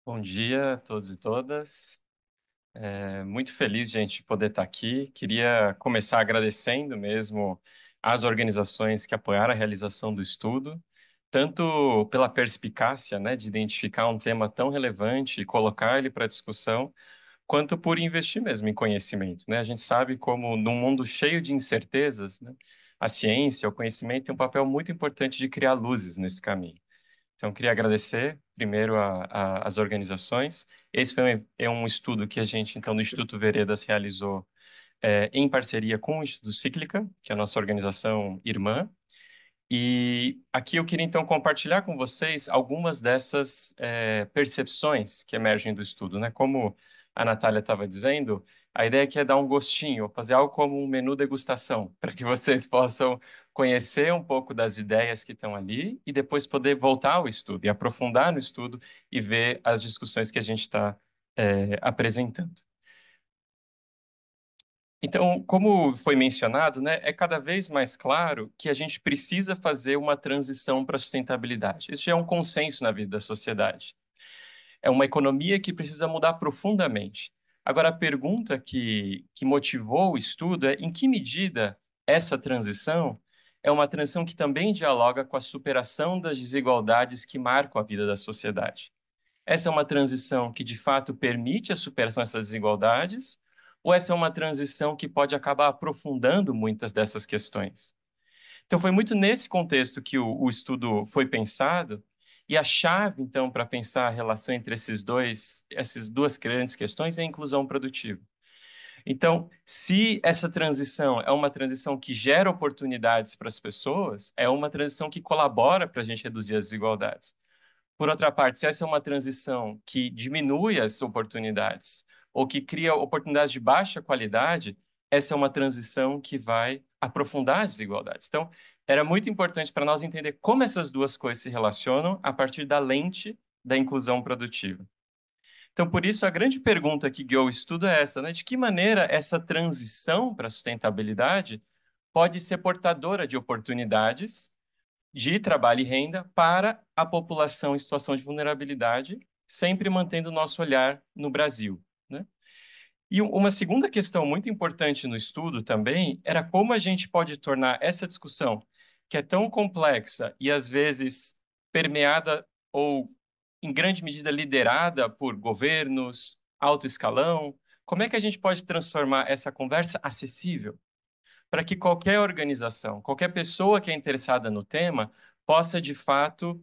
Bom dia a todos e todas. Muito feliz de a gente poder estar aqui. Queria começar agradecendo mesmo às organizações que apoiaram a realização do estudo, tanto pela perspicácia, né, de identificar um tema tão relevante e colocar ele para discussão, quanto por investir mesmo em conhecimento, né? A gente sabe como num mundo cheio de incertezas, né, a ciência, o conhecimento tem um papel muito importante de criar luzes nesse caminho. Então, queria agradecer primeiro às organizações. Esse foi um estudo que a gente, então, no Instituto Veredas realizou em parceria com o Instituto Cíclica, que é a nossa organização irmã. E aqui eu queria, então, compartilhar com vocês algumas dessas percepções que emergem do estudo, né? Como a Natália estava dizendo, a ideia aqui é dar um gostinho, fazer algo como um menu degustação, para que vocês possam conhecer um pouco das ideias que estão ali e depois poder voltar ao estudo e aprofundar no estudo e ver as discussões que a gente está apresentando. Então, como foi mencionado, né, é cada vez mais claro que a gente precisa fazer uma transição para a sustentabilidade. Isso já é um consenso na vida da sociedade. É uma economia que precisa mudar profundamente. Agora, a pergunta que motivou o estudo é em que medida essa transição é uma transição que também dialoga com a superação das desigualdades que marcam a vida da sociedade. Essa é uma transição que de fato permite a superação dessas desigualdades, ou essa é uma transição que pode acabar aprofundando muitas dessas questões? Então, foi muito nesse contexto que o estudo foi pensado, e a chave, então, para pensar a relação entre essas duas grandes questões é a inclusão produtiva. Então, se essa transição é uma transição que gera oportunidades para as pessoas, é uma transição que colabora para a gente reduzir as desigualdades. Por outra parte, se essa é uma transição que diminui as oportunidades ou que cria oportunidades de baixa qualidade, essa é uma transição que vai aprofundar as desigualdades. Então, era muito importante para nós entender como essas duas coisas se relacionam a partir da lente da inclusão produtiva. Então, por isso, a grande pergunta que guiou o estudo é essa, né? De que maneira essa transição para a sustentabilidade pode ser portadora de oportunidades de trabalho e renda para a população em situação de vulnerabilidade, sempre mantendo o nosso olhar no Brasil, né? E uma segunda questão muito importante no estudo também era como a gente pode tornar essa discussão, que é tão complexa e às vezes permeada ou em grande medida liderada por governos, alto escalão, como é que a gente pode transformar essa conversa acessível? Para que qualquer organização, qualquer pessoa que é interessada no tema, possa de fato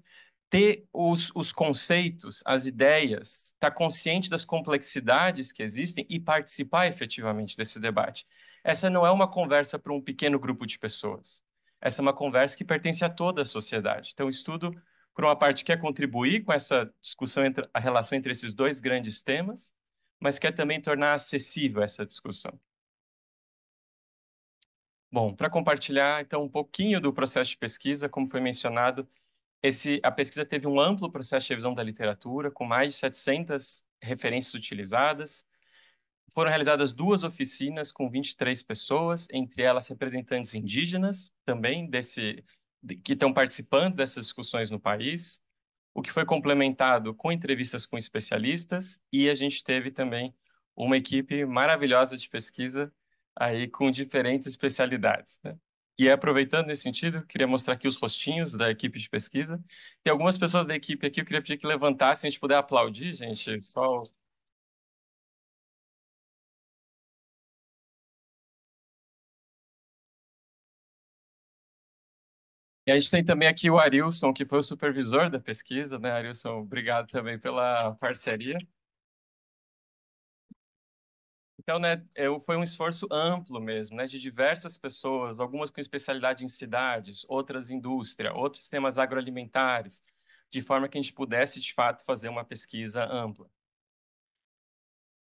ter os conceitos, as ideias, estar consciente das complexidades que existem e participar efetivamente desse debate. Essa não é uma conversa para um pequeno grupo de pessoas. Essa é uma conversa que pertence a toda a sociedade. Então, o estudo, por uma parte, quer contribuir com essa discussão entre a relação entre esses dois grandes temas, mas quer também tornar acessível essa discussão. Bom, para compartilhar então um pouquinho do processo de pesquisa, como foi mencionado, a pesquisa teve um amplo processo de revisão da literatura, com mais de 700 referências utilizadas. Foram realizadas duas oficinas com 23 pessoas, entre elas representantes indígenas também que estão participando dessas discussões no país, o que foi complementado com entrevistas com especialistas, e a gente teve também uma equipe maravilhosa de pesquisa aí com diferentes especialidades, né? E aproveitando nesse sentido, queria mostrar aqui os rostinhos da equipe de pesquisa. Tem algumas pessoas da equipe aqui, eu queria pedir que levantassem, a gente puder aplaudir, gente, só. E a gente tem também aqui o Arilson, que foi o supervisor da pesquisa, né? Arilson, obrigado também pela parceria. Então, né, foi um esforço amplo mesmo, né, de diversas pessoas, algumas com especialidade em cidades, outras em indústria, outros sistemas agroalimentares, de forma que a gente pudesse, de fato, fazer uma pesquisa ampla.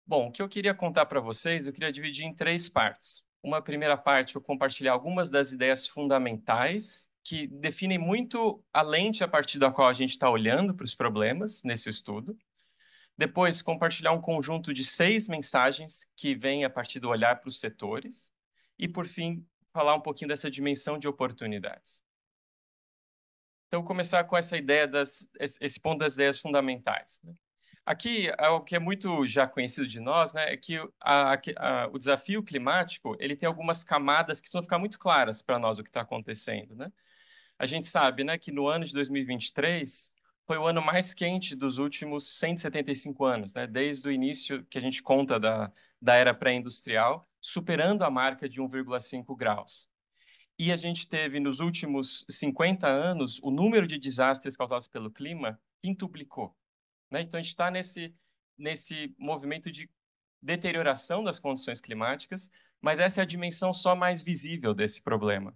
Bom, o que eu queria contar para vocês, eu queria dividir em três partes. Uma primeira parte, eu compartilhar algumas das ideias fundamentais que definem muito a lente a partir da qual a gente está olhando para os problemas nesse estudo. Depois, compartilhar um conjunto de 6 mensagens que vêm a partir do olhar para os setores. E, por fim, falar um pouquinho dessa dimensão de oportunidades. Então, começar com essa ideia esse ponto das ideias fundamentais, né? Aqui, o que é muito já conhecido de nós, né, é que o desafio climático ele tem algumas camadas que precisam ficar muito claras para nós o que está acontecendo, né? A gente sabe, né, que no ano de 2023 foi o ano mais quente dos últimos 175 anos, né, desde o início que a gente conta da era pré-industrial, superando a marca de 1,5 graus. E a gente teve nos últimos 50 anos o número de desastres causados pelo clima quintuplicou, né? Então a gente está nesse movimento de deterioração das condições climáticas, mas essa é a dimensão só mais visível desse problema.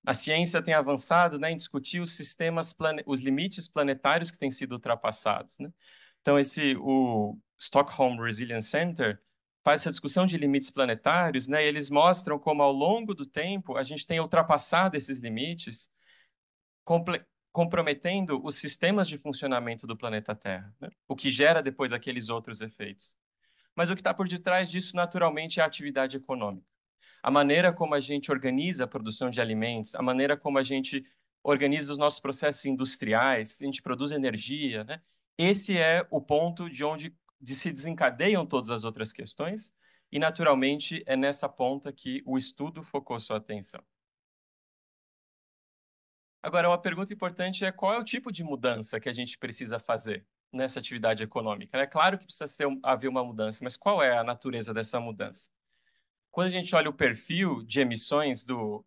A ciência tem avançado, né, em discutir os limites planetários que têm sido ultrapassados, né? Então, o Stockholm Resilience Center faz essa discussão de limites planetários, né? E eles mostram como, ao longo do tempo, a gente tem ultrapassado esses limites, comprometendo os sistemas de funcionamento do planeta Terra, né? O que gera depois aqueles outros efeitos. Mas o que está por detrás disso, naturalmente, é a atividade econômica. A maneira como a gente organiza a produção de alimentos, a maneira como a gente organiza os nossos processos industriais, a gente produz energia, né? Esse é o ponto de se desencadeiam todas as outras questões, e naturalmente é nessa ponta que o estudo focou sua atenção. Agora, uma pergunta importante é qual é o tipo de mudança que a gente precisa fazer nessa atividade econômica? É claro que precisa haver uma mudança, mas qual é a natureza dessa mudança? Quando a gente olha o perfil de emissões do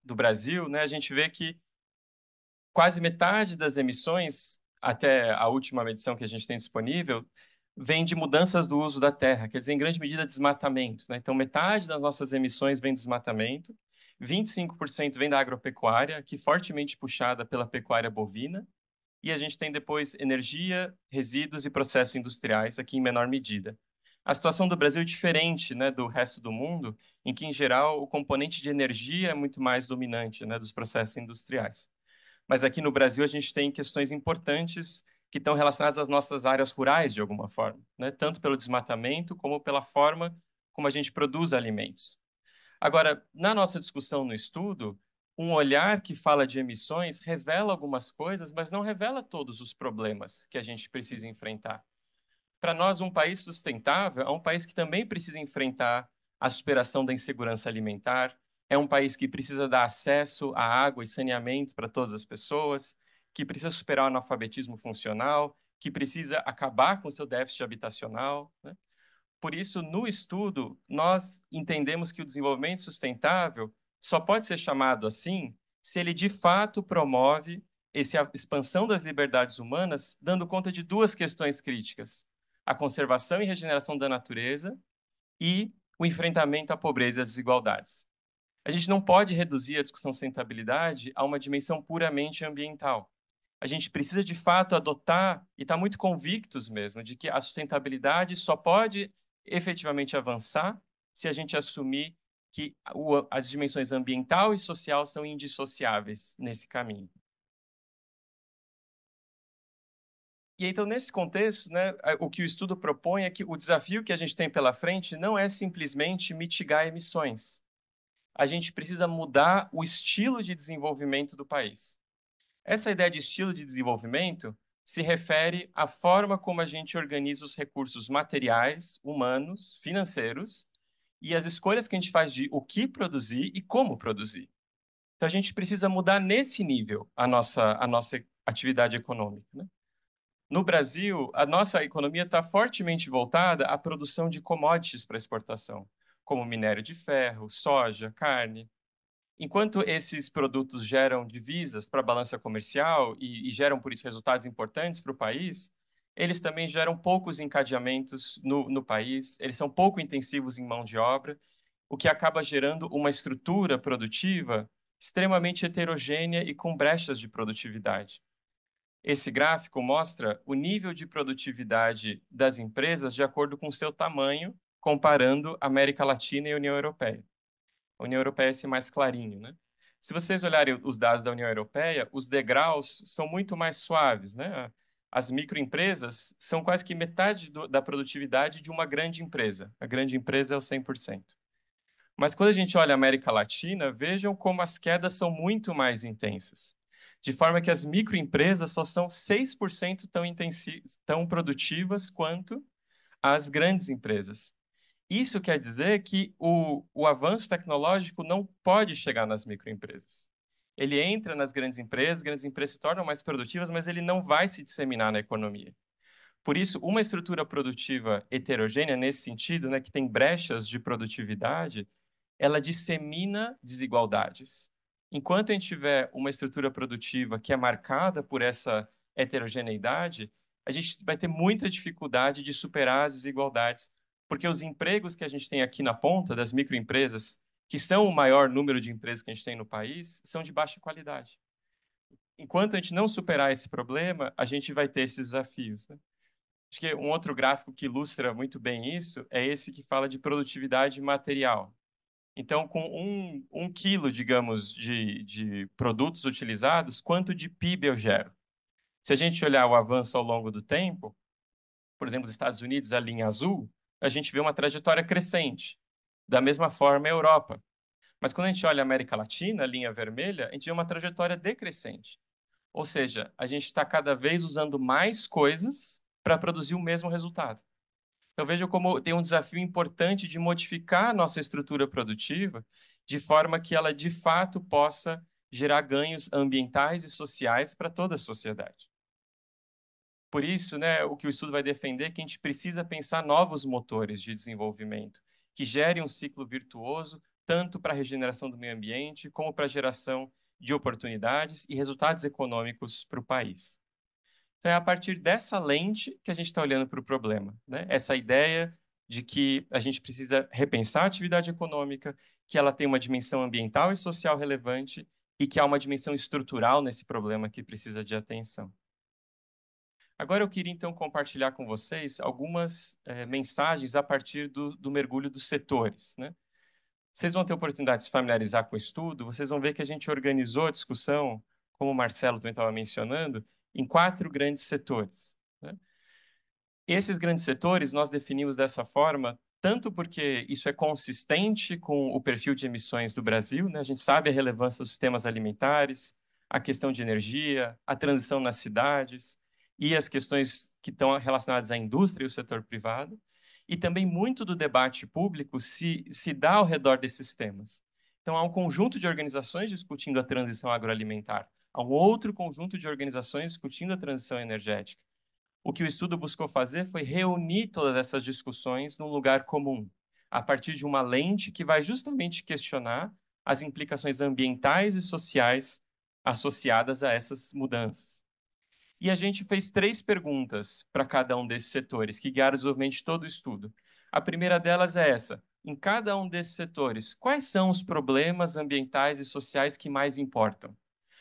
Brasil, né, a gente vê que quase metade das emissões, até a última medição que a gente tem disponível, vem de mudanças do uso da terra, quer dizer, em grande medida, desmatamento, né? Então, metade das nossas emissões vem do desmatamento, 25% vem da agropecuária, que é fortemente puxada pela pecuária bovina, e a gente tem depois energia, resíduos e processos industriais aqui em menor medida. A situação do Brasil é diferente, né, do resto do mundo, em que, em geral, o componente de energia é muito mais dominante, né, dos processos industriais. Mas aqui no Brasil a gente tem questões importantes que estão relacionadas às nossas áreas rurais, de alguma forma, né, tanto pelo desmatamento como pela forma como a gente produz alimentos. Agora, na nossa discussão no estudo, um olhar que fala de emissões revela algumas coisas, mas não revela todos os problemas que a gente precisa enfrentar. Para nós, um país sustentável é um país que também precisa enfrentar a superação da insegurança alimentar, é um país que precisa dar acesso à água e saneamento para todas as pessoas, que precisa superar o analfabetismo funcional, que precisa acabar com o seu déficit habitacional, né? Por isso, no estudo, nós entendemos que o desenvolvimento sustentável só pode ser chamado assim se ele de fato promove essa expansão das liberdades humanas, dando conta de duas questões críticas: a conservação e regeneração da natureza e o enfrentamento à pobreza e às desigualdades. A gente não pode reduzir a discussão de sustentabilidade a uma dimensão puramente ambiental. A gente precisa, de fato, adotar e estar muito convictos mesmo de que a sustentabilidade só pode efetivamente avançar se a gente assumir que as dimensões ambiental e social são indissociáveis nesse caminho. E então, nesse contexto, né, o que o estudo propõe é que o desafio que a gente tem pela frente não é simplesmente mitigar emissões. A gente precisa mudar o estilo de desenvolvimento do país. Essa ideia de estilo de desenvolvimento se refere à forma como a gente organiza os recursos materiais, humanos, financeiros e as escolhas que a gente faz de o que produzir e como produzir. Então, a gente precisa mudar nesse nível a nossa atividade econômica, né? No Brasil, a nossa economia está fortemente voltada à produção de commodities para exportação, como minério de ferro, soja, carne. Enquanto esses produtos geram divisas para a balança comercial e geram, por isso, resultados importantes para o país, eles também geram poucos encadeamentos no país, eles são pouco intensivos em mão de obra, o que acaba gerando uma estrutura produtiva extremamente heterogênea e com brechas de produtividade. Esse gráfico mostra o nível de produtividade das empresas de acordo com seu tamanho, comparando América Latina e União Europeia. A União Europeia é esse mais clarinho, né? Se vocês olharem os dados da União Europeia, os degraus são muito mais suaves, né? As microempresas são quase que metade da produtividade de uma grande empresa. A grande empresa é o 100%. Mas quando a gente olha a América Latina, vejam como as quedas são muito mais intensas. de forma que as microempresas só são 6% tão produtivas quanto as grandes empresas. Isso quer dizer que o avanço tecnológico não pode chegar nas microempresas. Ele entra nas grandes empresas se tornam mais produtivas, mas ele não vai se disseminar na economia. Por isso, uma estrutura produtiva heterogênea, nesse sentido, né, que tem brechas de produtividade, ela dissemina desigualdades. Enquanto a gente tiver uma estrutura produtiva que é marcada por essa heterogeneidade, a gente vai ter muita dificuldade de superar as desigualdades, porque os empregos que a gente tem aqui na ponta das microempresas, que são o maior número de empresas que a gente tem no país, são de baixa qualidade. Enquanto a gente não superar esse problema, a gente vai ter esses desafios, né? Acho que um outro gráfico que ilustra muito bem isso é esse que fala de produtividade material. Então, com um quilo, digamos, de produtos utilizados, quanto de PIB eu gero? Se a gente olhar o avanço ao longo do tempo, por exemplo, os Estados Unidos, a linha azul, a gente vê uma trajetória crescente. Da mesma forma, a Europa. Mas quando a gente olha a América Latina, a linha vermelha, a gente vê uma trajetória decrescente. Ou seja, a gente está cada vez usando mais coisas para produzir o mesmo resultado. Então, veja como tem um desafio importante de modificar a nossa estrutura produtiva de forma que ela, de fato, possa gerar ganhos ambientais e sociais para toda a sociedade. Por isso, né, o que o estudo vai defender é que a gente precisa pensar novos motores de desenvolvimento que gerem um ciclo virtuoso tanto para a regeneração do meio ambiente como para a geração de oportunidades e resultados econômicos para o país. Então, é a partir dessa lente que a gente está olhando para o problema, né? Essa ideia de que a gente precisa repensar a atividade econômica, que ela tem uma dimensão ambiental e social relevante e que há uma dimensão estrutural nesse problema que precisa de atenção. Agora eu queria então compartilhar com vocês algumas mensagens a partir do mergulho dos setores, né? Vocês vão ter oportunidade de se familiarizar com o estudo, vocês vão ver que a gente organizou a discussão, como o Marcelo também estava mencionando, em 4 grandes setores, né? Esses grandes setores nós definimos dessa forma, tanto porque isso é consistente com o perfil de emissões do Brasil, né? A gente sabe a relevância dos sistemas alimentares, a questão de energia, a transição nas cidades e as questões que estão relacionadas à indústria e o setor privado. E também muito do debate público se dá ao redor desses temas. Então, há um conjunto de organizações discutindo a transição agroalimentar, há um outro conjunto de organizações discutindo a transição energética. O que o estudo buscou fazer foi reunir todas essas discussões num lugar comum, a partir de uma lente que vai justamente questionar as implicações ambientais e sociais associadas a essas mudanças. E a gente fez 3 perguntas para cada um desses setores, que guiaram o desenvolvimento de todo o estudo. A primeira delas é essa: em cada um desses setores, quais são os problemas ambientais e sociais que mais importam?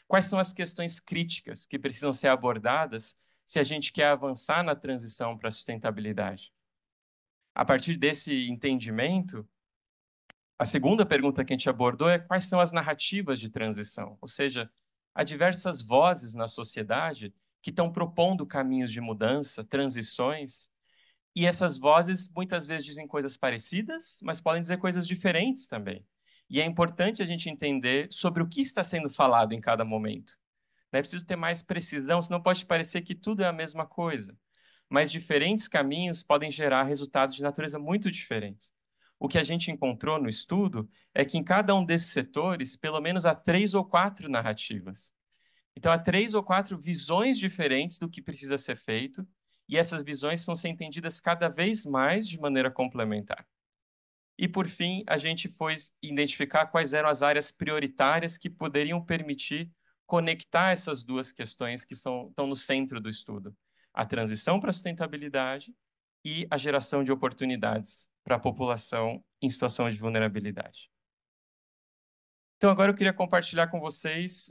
Quais são as questões críticas que precisam ser abordadas se a gente quer avançar na transição para a sustentabilidade? A partir desse entendimento, a segunda pergunta que a gente abordou é quais são as narrativas de transição, ou seja, há diversas vozes na sociedade que estão propondo caminhos de mudança, transições, e essas vozes muitas vezes dizem coisas parecidas, mas podem dizer coisas diferentes também. E é importante a gente entender sobre o que está sendo falado em cada momento. É preciso ter mais precisão, senão pode parecer que tudo é a mesma coisa. Mas diferentes caminhos podem gerar resultados de natureza muito diferentes. O que a gente encontrou no estudo é que em cada um desses setores, pelo menos há 3 ou 4 narrativas. Então, há 3 ou 4 visões diferentes do que precisa ser feito, e essas visões vão ser entendidas cada vez mais de maneira complementar. E, por fim, a gente foi identificar quais eram as áreas prioritárias que poderiam permitir conectar essas duas questões que estão no centro do estudo: a transição para a sustentabilidade e a geração de oportunidades para a população em situação de vulnerabilidade. Então, agora eu queria compartilhar com vocês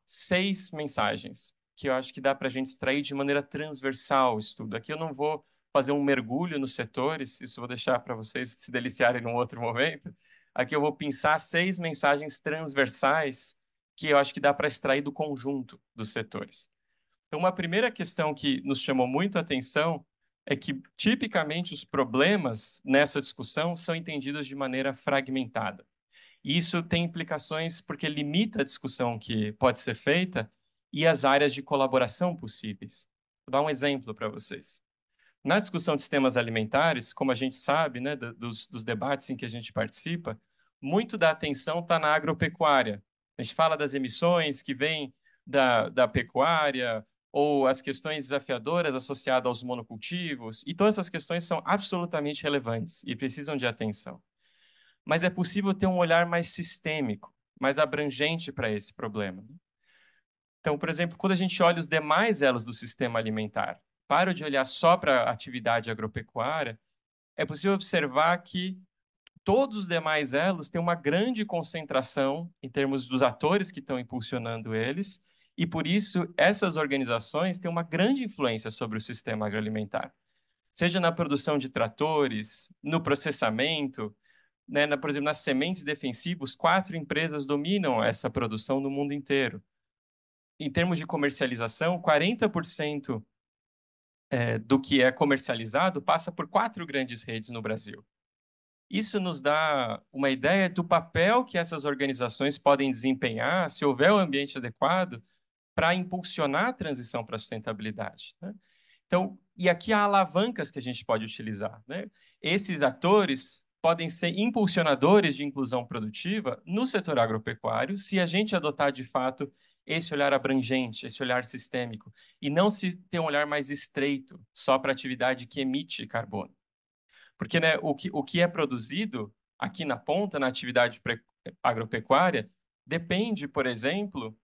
6 mensagens que eu acho que dá para a gente extrair de maneira transversal o estudo. Aqui eu não vou fazer um mergulho nos setores, isso eu vou deixar para vocês se deliciarem num outro momento. Aqui eu vou pensar 6 mensagens transversais que eu acho que dá para extrair do conjunto dos setores. Então, uma primeira questão que nos chamou muito a atenção é que, tipicamente, os problemas nessa discussão são entendidos de maneira fragmentada. E isso tem implicações porque limita a discussão que pode ser feita e as áreas de colaboração possíveis. Vou dar um exemplo para vocês. Na discussão de sistemas alimentares, como a gente sabe, né, dos debates em que a gente participa, muito da atenção está na agropecuária. A gente fala das emissões que vêm da pecuária, ou as questões desafiadoras associadas aos monocultivos, e todas essas questões são absolutamente relevantes e precisam de atenção. Mas é possível ter um olhar mais sistêmico, mais abrangente para esse problema. Então, por exemplo, quando a gente olha os demais elos do sistema alimentar, para de olhar só para a atividade agropecuária, é possível observar que todos os demais elos têm uma grande concentração em termos dos atores que estão impulsionando eles, e por isso essas organizações têm uma grande influência sobre o sistema agroalimentar, seja na produção de tratores, no processamento, né, por exemplo, nas sementes defensivas, 4 empresas dominam essa produção no mundo inteiro. Em termos de comercialização, 40% do que é comercializado passa por 4 grandes redes no Brasil. Isso nos dá uma ideia do papel que essas organizações podem desempenhar, se houver o ambiente adequado, para impulsionar a transição para a sustentabilidade, né? Então, e aqui há alavancas que a gente pode utilizar, né? Esses atores podem ser impulsionadores de inclusão produtiva no setor agropecuário, se a gente adotar de fato esse olhar abrangente, esse olhar sistêmico, e não se ter um olhar mais estreito, só para a atividade que emite carbono. Porque, né, o que é produzido aqui na ponta, na atividade agropecuária, depende, por exemplo,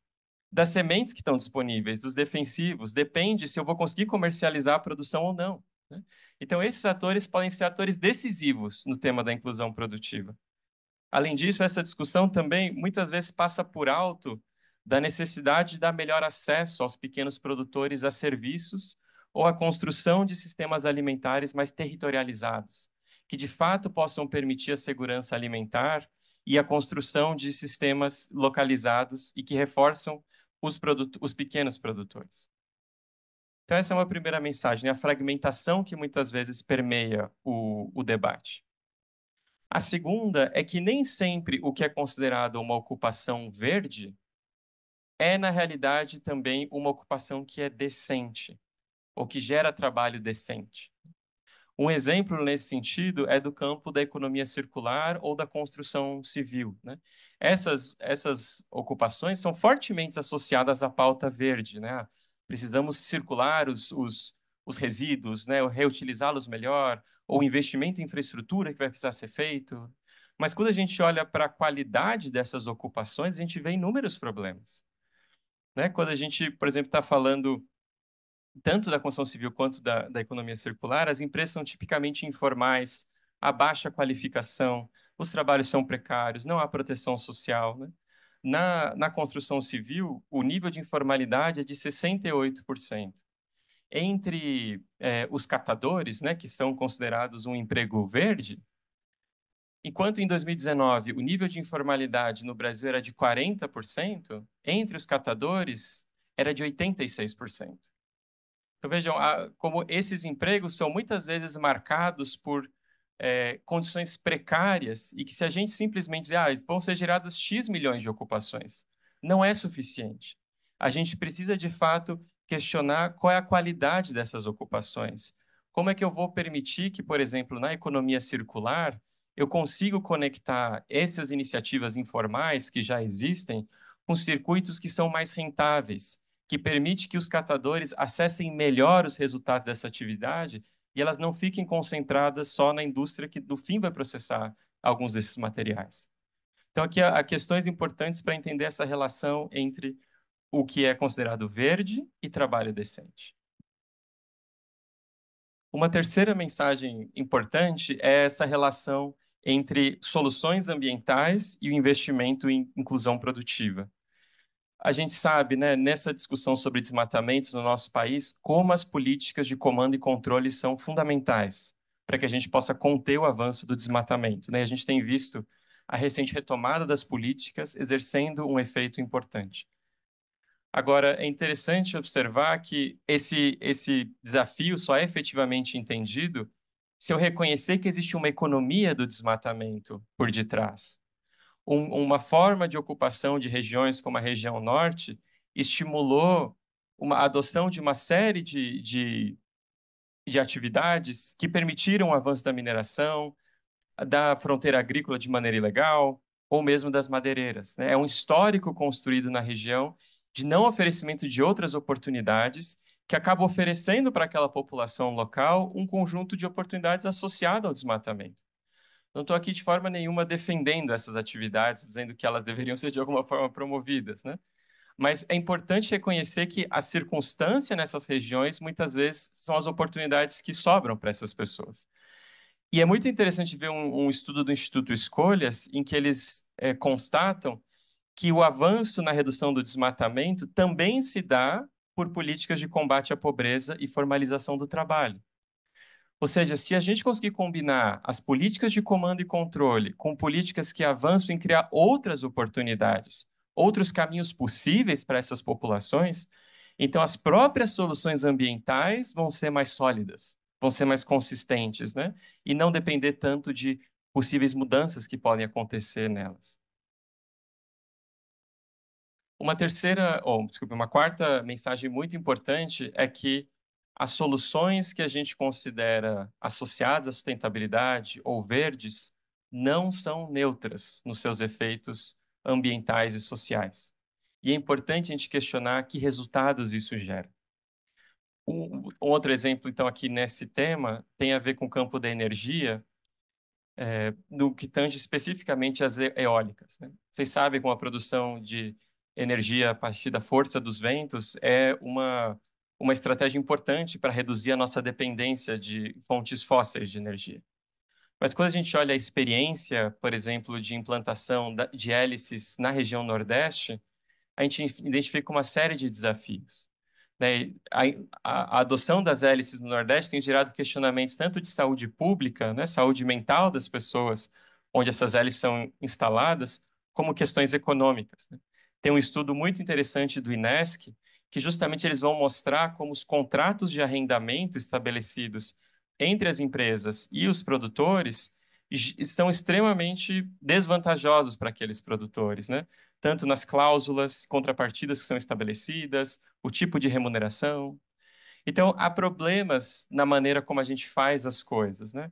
das sementes que estão disponíveis, dos defensivos, depende se eu vou conseguir comercializar a produção ou não, né? Então, esses atores podem ser atores decisivos no tema da inclusão produtiva. Além disso, essa discussão também muitas vezes passa por alto da necessidade de dar melhor acesso aos pequenos produtores a serviços ou a construção de sistemas alimentares mais territorializados, que de fato possam permitir a segurança alimentar e a construção de sistemas localizados e que reforçam os pequenos produtores. Então, essa é uma primeira mensagem, a fragmentação que muitas vezes permeia o debate. A segunda é que nem sempre o que é considerado uma ocupação verde é, na realidade, também uma ocupação que é decente, ou que gera trabalho decente. Um exemplo nesse sentido é do campo da economia circular ou da construção civil, né? Essas ocupações são fortemente associadas à pauta verde, né? Precisamos circular os resíduos, né? Ou reutilizá-los melhor, ou investimento em infraestrutura que vai precisar ser feito. Mas quando a gente olha para a qualidade dessas ocupações, a gente vê inúmeros problemas, né? Quando a gente, por exemplo, está falando tanto da construção civil quanto da economia circular, as empresas são tipicamente informais, há baixa qualificação, os trabalhos são precários, não há proteção social, né? Na construção civil, o nível de informalidade é de 68%. Entre os catadores, né, que são considerados um emprego verde, enquanto em 2019 o nível de informalidade no Brasil era de 40%, entre os catadores era de 86%. Então, vejam, como esses empregos são muitas vezes marcados por condições precárias e que se a gente simplesmente dizer, vão ser geradas X milhões de ocupações, não é suficiente. A gente precisa, de fato, questionar qual é a qualidade dessas ocupações. Como é que eu vou permitir que, por exemplo, na economia circular, eu consigo conectar essas iniciativas informais que já existem com circuitos que são mais rentáveis, que permite que os catadores acessem melhor os resultados dessa atividade e elas não fiquem concentradas só na indústria que, no fim, vai processar alguns desses materiais. Então, aqui há questões importantes para entender essa relação entre o que é considerado verde e trabalho decente. Uma terceira mensagem importante é essa relação entre soluções ambientais e o investimento em inclusão produtiva. A gente sabe, né, nessa discussão sobre desmatamento no nosso país, como as políticas de comando e controle são fundamentais para que a gente possa conter o avanço do desmatamento, né? A gente tem visto a recente retomada das políticas exercendo um efeito importante. Agora, é interessante observar que esse desafio só é efetivamente entendido se eu reconhecer que existe uma economia do desmatamento por detrás. Uma forma de ocupação de regiões como a região norte estimulou uma adoção de uma série de atividades que permitiram o avanço da mineração, da fronteira agrícola de maneira ilegal, ou mesmo das madeireiras, né? É um histórico construído na região de não oferecimento de outras oportunidades, que acaba oferecendo para aquela população local um conjunto de oportunidades associado ao desmatamento. Não estou aqui de forma nenhuma defendendo essas atividades, dizendo que elas deveriam ser de alguma forma promovidas, né? Mas é importante reconhecer que a circunstância nessas regiões muitas vezes são as oportunidades que sobram para essas pessoas. E é muito interessante ver um estudo do Instituto Escolhas, em que eles constatam que o avanço na redução do desmatamento também se dá por políticas de combate à pobreza e formalização do trabalho. Ou seja, se a gente conseguir combinar as políticas de comando e controle com políticas que avançam em criar outras oportunidades, outros caminhos possíveis para essas populações, então as próprias soluções ambientais vão ser mais sólidas, vão ser mais consistentes, né? E não depender tanto de possíveis mudanças que podem acontecer nelas. Uma terceira, ou desculpe, uma quarta mensagem muito importante é que as soluções que a gente considera associadas à sustentabilidade ou verdes não são neutras nos seus efeitos ambientais e sociais. E é importante a gente questionar que resultados isso gera. Um outro exemplo, então, aqui nesse tema tem a ver com o campo da energia, no que tange especificamente às eólicas, né? Vocês sabem como a produção de energia a partir da força dos ventos é uma estratégia importante para reduzir a nossa dependência de fontes fósseis de energia. Mas quando a gente olha a experiência, por exemplo, de implantação de hélices na região Nordeste, a gente identifica uma série de desafios, né? A adoção das hélices no Nordeste tem gerado questionamentos tanto de saúde pública, né, saúde mental das pessoas onde essas hélices são instaladas, como questões econômicas, né? Tem um estudo muito interessante do INESC que justamente eles vão mostrar como os contratos de arrendamento estabelecidos entre as empresas e os produtores são extremamente desvantajosos para aqueles produtores, né? Tanto nas cláusulas, contrapartidas que são estabelecidas, o tipo de remuneração. Então, há problemas na maneira como a gente faz as coisas, né?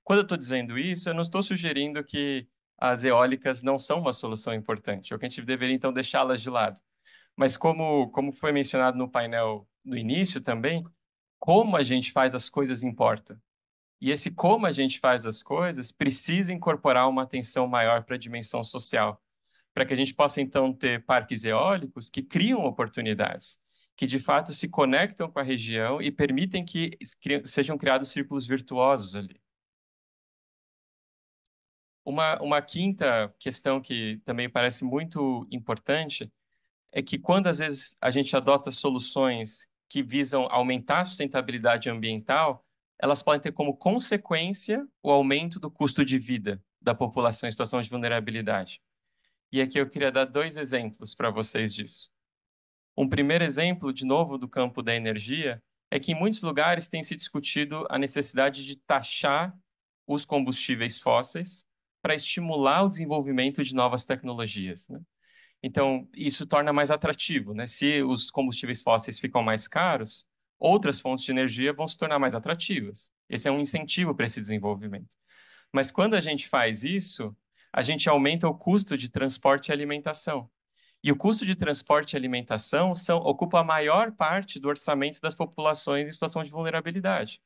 Quando eu estou dizendo isso, eu não estou sugerindo que as eólicas não são uma solução importante, ou que a gente deveria, então, deixá-las de lado. Mas como foi mencionado no painel do início também, como a gente faz as coisas importa. E esse como a gente faz as coisas precisa incorporar uma atenção maior para a dimensão social, para que a gente possa então ter parques eólicos que criam oportunidades, que de fato se conectam com a região e permitem que sejam criados círculos virtuosos ali. Uma quinta questão que também parece muito importante é que quando às vezes a gente adota soluções que visam aumentar a sustentabilidade ambiental, elas podem ter como consequência o aumento do custo de vida da população em situação de vulnerabilidade. E aqui eu queria dar dois exemplos para vocês disso. Um primeiro exemplo, de novo, do campo da energia, é que em muitos lugares tem se discutido a necessidade de taxar os combustíveis fósseis para estimular o desenvolvimento de novas tecnologias, né? Então, isso torna mais atrativo, né? Se os combustíveis fósseis ficam mais caros, outras fontes de energia vão se tornar mais atrativas. Esse é um incentivo para esse desenvolvimento. Mas quando a gente faz isso, a gente aumenta o custo de transporte e alimentação. E o custo de transporte e alimentação ocupa a maior parte do orçamento das populações em situação de vulnerabilidade.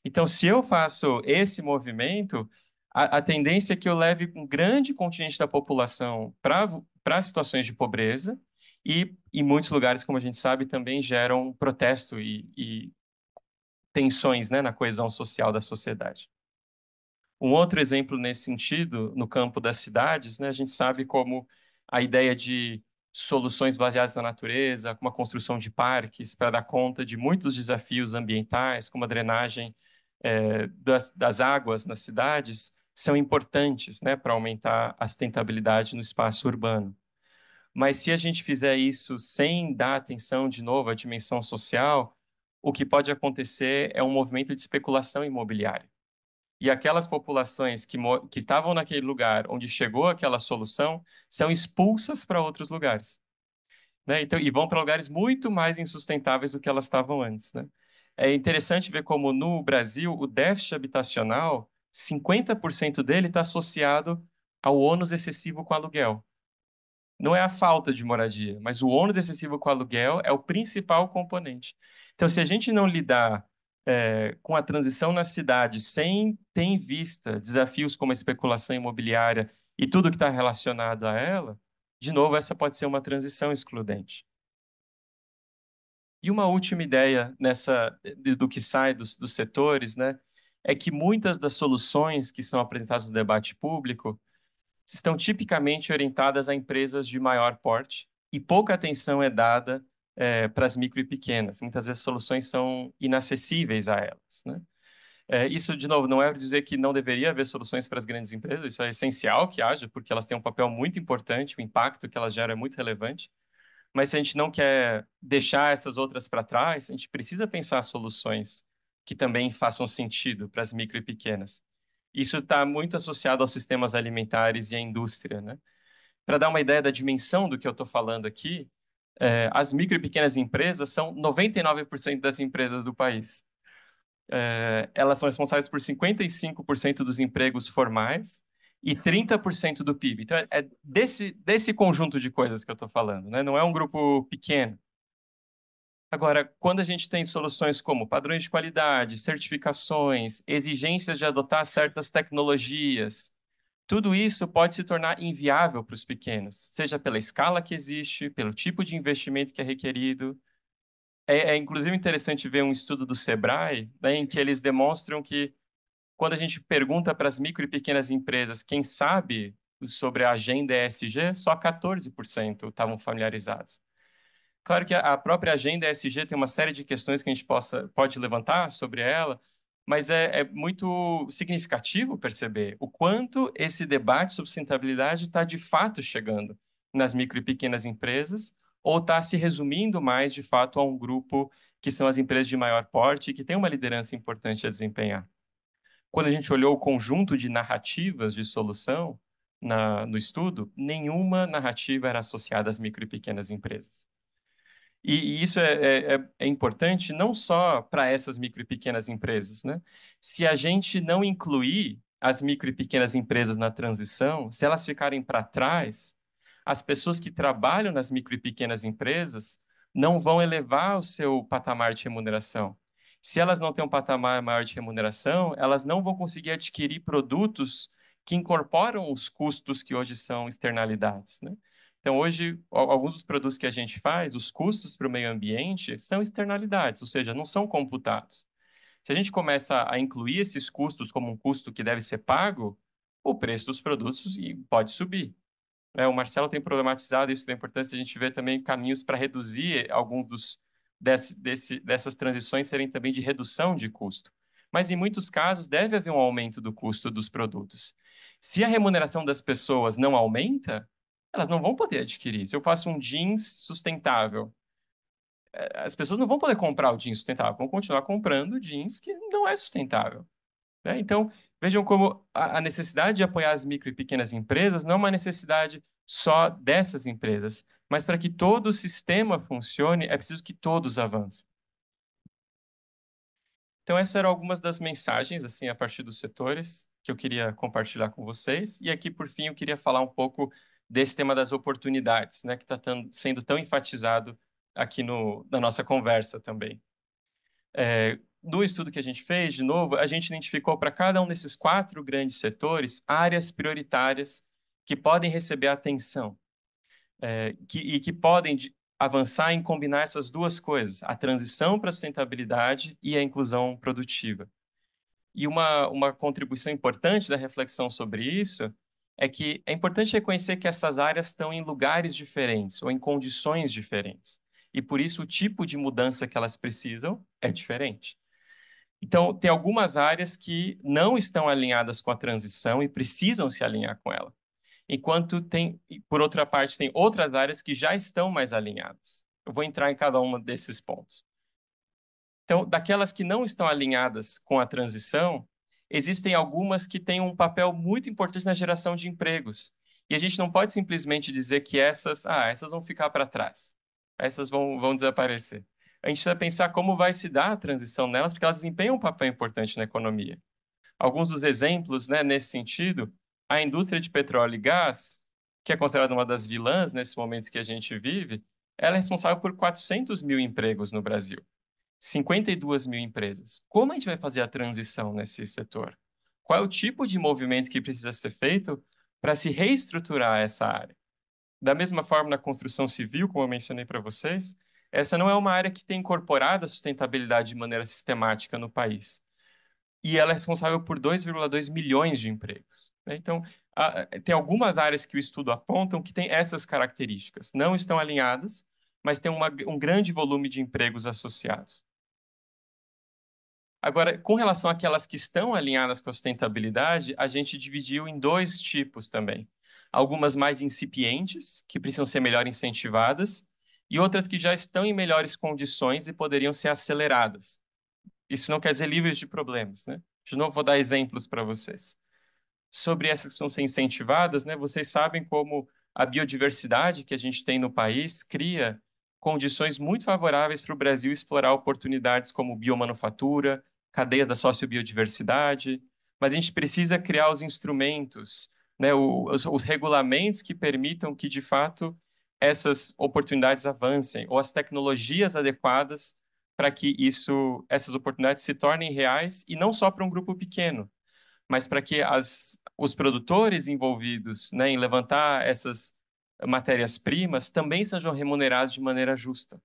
Então, se eu faço esse movimento, a tendência é que eu leve um grande contingente da população para situações de pobreza e, em muitos lugares, como a gente sabe, também geram protesto e tensões, né, na coesão social da sociedade. Um outro exemplo nesse sentido, no campo das cidades, né, a gente sabe como a ideia de soluções baseadas na natureza, como a construção de parques para dar conta de muitos desafios ambientais, como a drenagem das águas nas cidades, são importantes, né, para aumentar a sustentabilidade no espaço urbano. Mas se a gente fizer isso sem dar atenção de novo à dimensão social, o que pode acontecer é um movimento de especulação imobiliária. E aquelas populações que estavam naquele lugar onde chegou aquela solução são expulsas para outros lugares. né? Então, e vão para lugares muito mais insustentáveis do que elas estavam antes, né? É interessante ver como no Brasil o déficit habitacional, 50% dele está associado ao ônus excessivo com aluguel. Não é a falta de moradia, mas o ônus excessivo com aluguel é o principal componente. Então, se a gente não lidar com a transição na cidade sem ter em vista desafios como a especulação imobiliária e tudo que está relacionado a ela, de novo, essa pode ser uma transição excludente. E uma última ideia do que sai dos setores, né, é que muitas das soluções que são apresentadas no debate público estão tipicamente orientadas a empresas de maior porte e pouca atenção é dada para as micro e pequenas. Muitas vezes soluções são inacessíveis a elas, né? Isso, de novo, não é dizer que não deveria haver soluções para as grandes empresas, isso é essencial que haja, porque elas têm um papel muito importante, o impacto que elas geram é muito relevante. Mas se a gente não quer deixar essas outras para trás, a gente precisa pensar soluções que também façam sentido para as micro e pequenas. Isso está muito associado aos sistemas alimentares e à indústria, né? Para dar uma ideia da dimensão do que eu estou falando aqui, as micro e pequenas empresas são 99% das empresas do país. Elas são responsáveis por 55% dos empregos formais e 30% do PIB. Então, é desse conjunto de coisas que eu estou falando, né? Não é um grupo pequeno. Agora, quando a gente tem soluções como padrões de qualidade, certificações, exigências de adotar certas tecnologias, tudo isso pode se tornar inviável para os pequenos, seja pela escala que existe, pelo tipo de investimento que é requerido. É inclusive interessante ver um estudo do Sebrae, né, em que eles demonstram que quando a gente pergunta para as micro e pequenas empresas quem sabe sobre a agenda ESG, só 14% estavam familiarizados. Claro que a própria agenda ESG tem uma série de questões que a gente pode levantar sobre ela, mas é muito significativo perceber o quanto esse debate sobre sustentabilidade está de fato chegando nas micro e pequenas empresas, ou está se resumindo mais de fato a um grupo que são as empresas de maior porte e que tem uma liderança importante a desempenhar. Quando a gente olhou o conjunto de narrativas de solução no estudo, nenhuma narrativa era associada às micro e pequenas empresas. E isso é importante não só para essas micro e pequenas empresas, né? Se a gente não incluir as micro e pequenas empresas na transição, se elas ficarem para trás, as pessoas que trabalham nas micro e pequenas empresas não vão elevar o seu patamar de remuneração. Se elas não têm um patamar maior de remuneração, elas não vão conseguir adquirir produtos que incorporam os custos que hoje são externalidades, né? Então, hoje, alguns dos produtos que a gente faz, os custos para o meio ambiente são externalidades, ou seja, não são computados. Se a gente começa a incluir esses custos como um custo que deve ser pago, o preço dos produtos pode subir. O Marcelo tem problematizado isso da importância de a gente ver também caminhos para reduzir alguns dessas transições serem também de redução de custo. Mas, em muitos casos, deve haver um aumento do custo dos produtos. Se a remuneração das pessoas não aumenta, elas não vão poder adquirir. Se eu faço um jeans sustentável, as pessoas não vão poder comprar o jeans sustentável, vão continuar comprando jeans que não é sustentável, né? Então, vejam como a necessidade de apoiar as micro e pequenas empresas não é uma necessidade só dessas empresas, mas para que todo o sistema funcione, é preciso que todos avancem. Então, essas eram algumas das mensagens, assim, a partir dos setores que eu queria compartilhar com vocês. E aqui, por fim, eu queria falar um pouco desse tema das oportunidades, né, que está sendo tão enfatizado aqui na nossa conversa também. No estudo que a gente fez, de novo, a gente identificou para cada um desses 4 grandes setores áreas prioritárias que podem receber atenção, e que podem avançar em combinar essas duas coisas, a transição para a sustentabilidade e a inclusão produtiva. E uma contribuição importante da reflexão sobre isso é que é importante reconhecer que essas áreas estão em lugares diferentes ou em condições diferentes. E por isso o tipo de mudança que elas precisam é diferente. Então, tem algumas áreas que não estão alinhadas com a transição e precisam se alinhar com ela. Enquanto por outra parte, tem outras áreas que já estão mais alinhadas. Eu vou entrar em cada um desses pontos. Então, daquelas que não estão alinhadas com a transição, existem algumas que têm um papel muito importante na geração de empregos. E a gente não pode simplesmente dizer que essas vão ficar para trás. Essas vão desaparecer. A gente precisa pensar como vai se dar a transição nelas, porque elas desempenham um papel importante na economia. Alguns dos exemplos, né, nesse sentido, a indústria de petróleo e gás, que é considerada uma das vilãs nesse momento que a gente vive, ela é responsável por 400 mil empregos no Brasil, 52 mil empresas. Como a gente vai fazer a transição nesse setor? Qual é o tipo de movimento que precisa ser feito para se reestruturar essa área? Da mesma forma, na construção civil, como eu mencionei para vocês, essa não é uma área que tem incorporado a sustentabilidade de maneira sistemática no país. E ela é responsável por 2,2 milhões de empregos, né? Então, tem algumas áreas que o estudo apontam que têm essas características. Não estão alinhadas, mas tem um grande volume de empregos associados. Agora, com relação àquelas que estão alinhadas com a sustentabilidade, a gente dividiu em dois tipos também. Algumas mais incipientes, que precisam ser melhor incentivadas, e outras que já estão em melhores condições e poderiam ser aceleradas. Isso não quer dizer livres de problemas, né? De novo, vou dar exemplos para vocês. Sobre essas que precisam ser incentivadas, né? Vocês sabem como a biodiversidade que a gente tem no país cria condições muito favoráveis para o Brasil explorar oportunidades como biomanufatura, cadeia da sociobiodiversidade, mas a gente precisa criar os instrumentos, né? Os regulamentos que permitam que, de fato, essas oportunidades avancem, ou as tecnologias adequadas para que essas oportunidades se tornem reais e não só para um grupo pequeno, mas para que os produtores envolvidos, né, em levantar essas matérias-primas também sejam remunerados de maneira justa.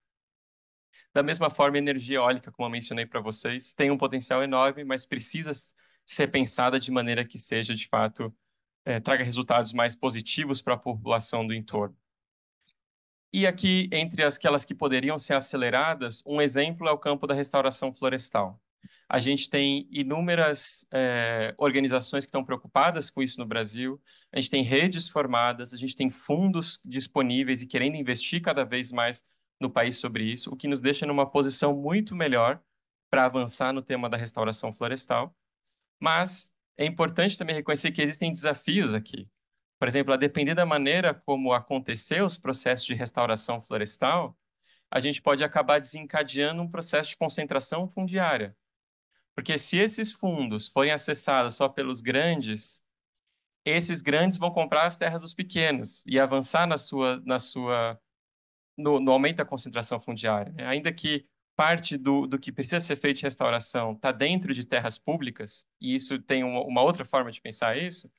Da mesma forma, a energia eólica, como eu mencionei para vocês, tem um potencial enorme, mas precisa ser pensada de maneira que seja, de fato, traga resultados mais positivos para a população do entorno. E aqui, entre aquelas que poderiam ser aceleradas, um exemplo é o campo da restauração florestal. A gente tem inúmeras organizações que estão preocupadas com isso no Brasil, a gente tem redes formadas, a gente tem fundos disponíveis e querendo investir cada vez mais no país sobre isso, o que nos deixa numa posição muito melhor para avançar no tema da restauração florestal. Mas é importante também reconhecer que existem desafios aqui. Por exemplo, a depender da maneira como acontecer os processos de restauração florestal, a gente pode acabar desencadeando um processo de concentração fundiária. Porque se esses fundos forem acessados só pelos grandes, esses grandes vão comprar as terras dos pequenos e avançar no aumento da concentração fundiária, né? Ainda que parte do que precisa ser feito de restauração está dentro de terras públicas, e isso tem uma outra forma de pensar isso,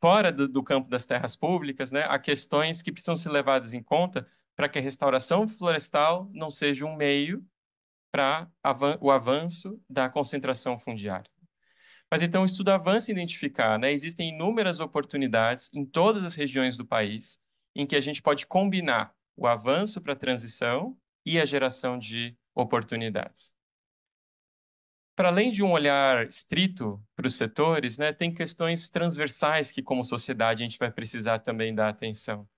fora do campo das terras públicas, né, há questões que precisam ser levadas em conta para que a restauração florestal não seja um meio para o avanço da concentração fundiária. Mas então o estudo avança em identificar, né, existem inúmeras oportunidades em todas as regiões do país em que a gente pode combinar o avanço para a transição e a geração de oportunidades. Para além de um olhar estrito para os setores, né, tem questões transversais que, como sociedade, a gente vai precisar também dar atenção.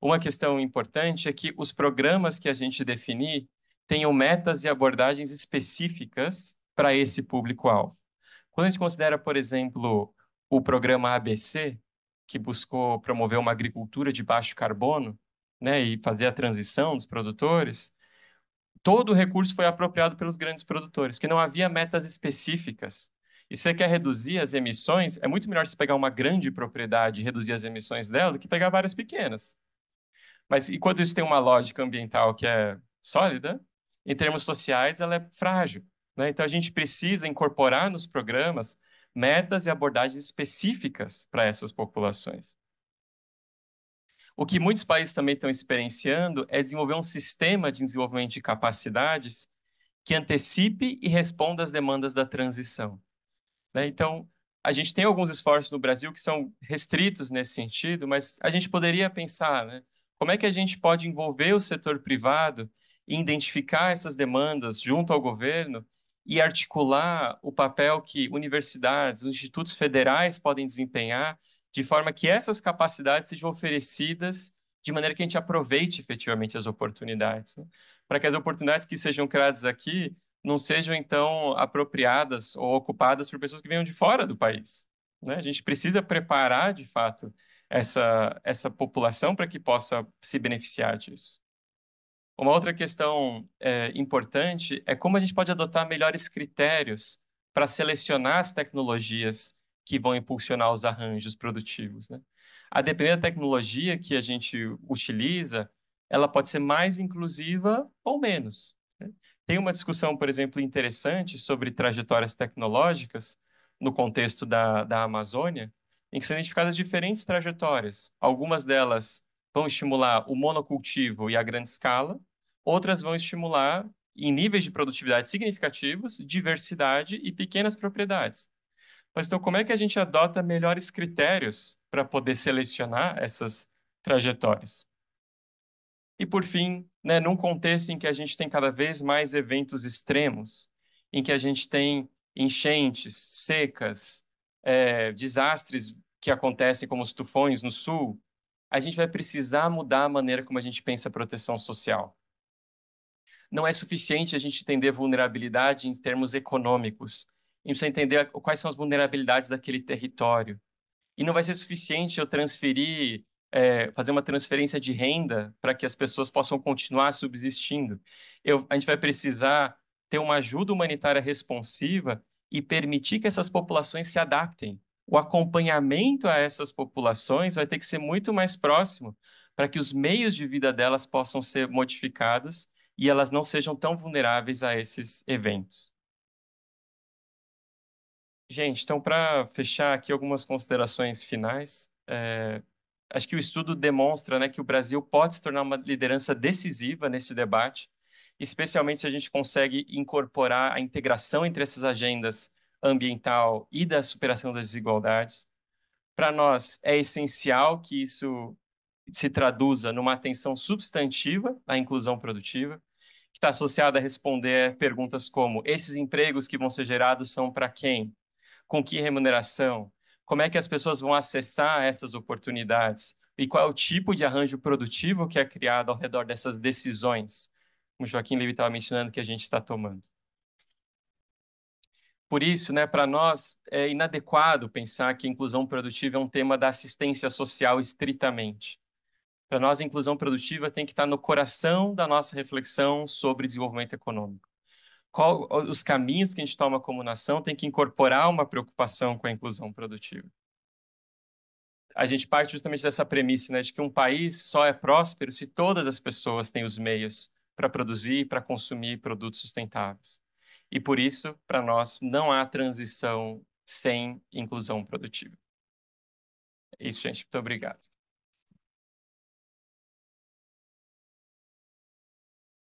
Uma questão importante é que os programas que a gente definir tenham metas e abordagens específicas para esse público-alvo. Quando a gente considera, por exemplo, o programa ABC, que buscou promover uma agricultura de baixo carbono, né, e fazer a transição dos produtores, todo o recurso foi apropriado pelos grandes produtores, que não havia metas específicas. E se você quer reduzir as emissões, é muito melhor você pegar uma grande propriedade e reduzir as emissões dela do que pegar várias pequenas. Mas enquanto isso tem uma lógica ambiental que é sólida, em termos sociais ela é frágil, né? Então a gente precisa incorporar nos programas metas e abordagens específicas para essas populações. O que muitos países também estão experienciando é desenvolver um sistema de desenvolvimento de capacidades que antecipe e responda às demandas da transição, né? Então, a gente tem alguns esforços no Brasil que são restritos nesse sentido, mas a gente poderia pensar, né, como é que a gente pode envolver o setor privado e identificar essas demandas junto ao governo e articular o papel que universidades, os institutos federais podem desempenhar, de forma que essas capacidades sejam oferecidas de maneira que a gente aproveite efetivamente as oportunidades, né? Para que as oportunidades que sejam criadas aqui não sejam, então, apropriadas ou ocupadas por pessoas que venham de fora do país, né? A gente precisa preparar, de fato, essa população para que possa se beneficiar disso. Uma outra questão importante é como a gente pode adotar melhores critérios para selecionar as tecnologias que vão impulsionar os arranjos produtivos, né? A depender da tecnologia que a gente utiliza, ela pode ser mais inclusiva ou menos, né? Tem uma discussão, por exemplo, interessante sobre trajetórias tecnológicas no contexto da Amazônia, em que são identificadas diferentes trajetórias. Algumas delas vão estimular o monocultivo e a grande escala, outras vão estimular, em níveis de produtividade significativos, diversidade e pequenas propriedades. Mas então, como é que a gente adota melhores critérios para poder selecionar essas trajetórias? E, por fim, né, num contexto em que a gente tem cada vez mais eventos extremos, em que a gente tem enchentes, secas, desastres que acontecem como os tufões no sul, a gente vai precisar mudar a maneira como a gente pensa a proteção social. Não é suficiente a gente entender vulnerabilidade em termos econômicos. A gente precisa entender quais são as vulnerabilidades daquele território. E não vai ser suficiente eu transferir, fazer uma transferência de renda para que as pessoas possam continuar subsistindo. A gente vai precisar ter uma ajuda humanitária responsiva e permitir que essas populações se adaptem. O acompanhamento a essas populações vai ter que ser muito mais próximo para que os meios de vida delas possam ser modificados e elas não sejam tão vulneráveis a esses eventos. Gente, então, para fechar aqui algumas considerações finais, acho que o estudo demonstra, né, que o Brasil pode se tornar uma liderança decisiva nesse debate, especialmente se a gente consegue incorporar a integração entre essas agendas ambiental e da superação das desigualdades. Para nós, é essencial que isso se traduza numa atenção substantiva à inclusão produtiva, que está associada a responder perguntas como: esses empregos que vão ser gerados são para quem? Com que remuneração? Como é que as pessoas vão acessar essas oportunidades? E qual é o tipo de arranjo produtivo que é criado ao redor dessas decisões, como o Joaquim Levy estava mencionando, que a gente está tomando? Por isso, né, para nós é inadequado pensar que inclusão produtiva é um tema da assistência social estritamente. Para nós, a inclusão produtiva tem que estar no coração da nossa reflexão sobre desenvolvimento econômico. Qual os caminhos que a gente toma como nação tem que incorporar uma preocupação com a inclusão produtiva. A gente parte justamente dessa premissa, né, de que um país só é próspero se todas as pessoas têm os meios para produzir e para consumir produtos sustentáveis. E por isso, para nós, não há transição sem inclusão produtiva. É isso, gente. Muito obrigado.